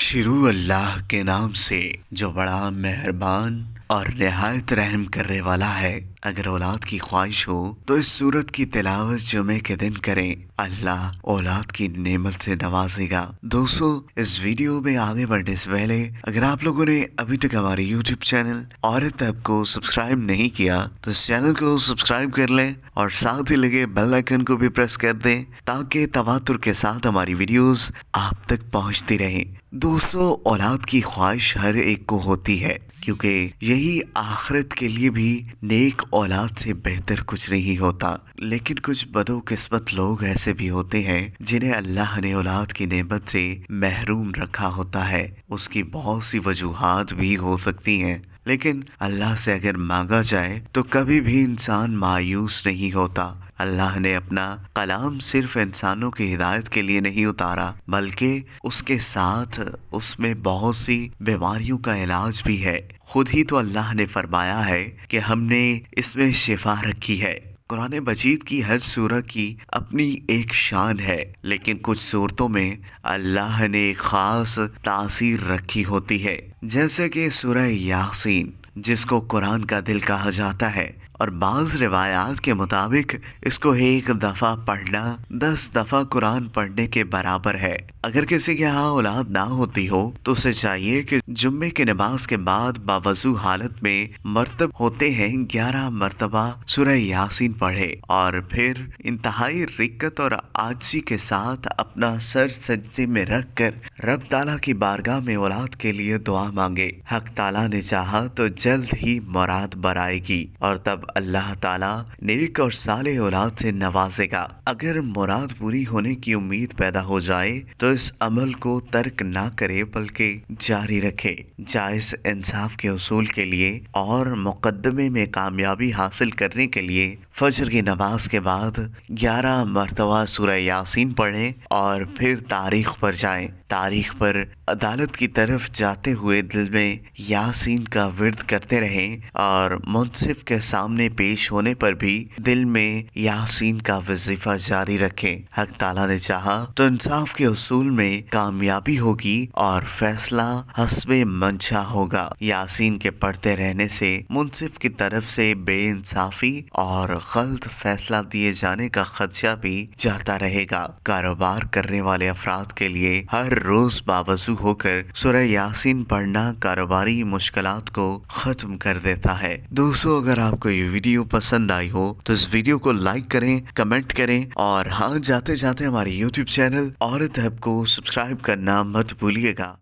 شروع اللہ کے نام سے جو بڑا مہربان اور نہایت رحم کرنے والا ہے۔ اگر اولاد کی خواہش ہو تو اس سورت کی تلاوت جمعے کے دن کریں، اللہ اولاد کی نعمت سے نوازے گا۔ دوستو، اس ویڈیو میں آگے بڑھنے سے پہلے اگر آپ لوگوں نے ابھی تک ہمارے یوٹیوب چینل عورت ہب کو سبسکرائب نہیں کیا تو اس چینل کو سبسکرائب کر لیں اور ساتھ ہی لگے بیل آئیکن کو بھی پریس کر دیں تاکہ تواتر کے ساتھ ہماری ویڈیوز آپ تک پہنچتی رہیں۔ دوستو، اولاد کی خواہش ہر ایک کو ہوتی ہے کیونکہ یہی آخرت کے لیے بھی نیک اولاد سے بہتر کچھ نہیں ہوتا، لیکن کچھ بدقسمت لوگ ایسے بھی ہوتے ہیں جنہیں اللہ نے اولاد کی نعمت سے محروم رکھا ہوتا ہے۔ اس کی بہت سی وجوہات بھی ہو سکتی ہیں، لیکن اللہ سے اگر مانگا جائے تو کبھی بھی انسان مایوس نہیں ہوتا۔ اللہ نے اپنا کلام صرف انسانوں کی ہدایت کے لیے نہیں اتارا، بلکہ اس کے ساتھ اس میں بہت سی بیماریوں کا علاج بھی ہے۔ خود ہی تو اللہ نے فرمایا ہے کہ ہم نے اس میں شفا رکھی ہے۔ قرآن مجید کی ہر سورہ کی اپنی ایک شان ہے، لیکن کچھ صورتوں میں اللہ نے ایک خاص تاثیر رکھی ہوتی ہے، جیسے کہ سورہ یاسین، جس کو قرآن کا دل کہا جاتا ہے، اور بعض روایات کے مطابق اس کو ایک دفعہ پڑھنا 10 دفعہ قرآن پڑھنے کے برابر ہے۔ اگر کسی کے ہاں اولاد نہ ہوتی ہو تو اسے چاہیے کہ جمعے کی نماز کے بعد باوضو حالت میں مرتب ہوتے ہیں 11 مرتبہ سورہ یاسین پڑھے، اور پھر انتہائی رقت اور عاجزی کے ساتھ اپنا سر سجدے میں رکھ کر رب تعالیٰ کی بارگاہ میں اولاد کے لیے دعا مانگے۔ حق تعالیٰ نے چاہا تو جلد ہی مراد برائے گی، اور تب اللہ تعالیٰ نیک اور صالح اولاد سے نوازے گا۔ اگر مراد پوری ہونے کی امید پیدا ہو جائے تو اس عمل کو ترک نہ کرے بلکہ جاری رکھے۔ جائز انصاف کے اصول کے لیے اور مقدمے میں کامیابی حاصل کرنے کے لیے فجر کی نماز کے بعد 11 مرتبہ سورہ یاسین پڑھیں اور پھر تاریخ پر جائیں۔ تاریخ پر عدالت کی طرف جاتے ہوئے دل میں یاسین کا ورد کرتے رہیں، اور منصف کے سامنے پیش ہونے پر بھی دل میں یاسین کا وظیفہ جاری رکھیں۔ حق تعالیٰ نے چاہا تو انصاف کے اصول میں کامیابی ہوگی اور فیصلہ حسب منشا ہوگا۔ یاسین کے پڑھتے رہنے سے منصف کی طرف سے بے انصافی اور غلط فیصلہ دیے جانے کا خدشہ بھی جاتا رہے گا۔ کاروبار کرنے والے افراد کے لیے ہر روز باوضو ہو کر سورہ یاسین پڑھنا کاروباری مشکلات کو ختم کر دیتا ہے۔ دوستو، اگر آپ کو یہ ویڈیو پسند آئی ہو تو اس ویڈیو کو لائک کریں، کمنٹ کریں، اور ہاں، جاتے جاتے ہمارے یوٹیوب چینل عورت ہب کو سبسکرائب کرنا مت بھولیے گا۔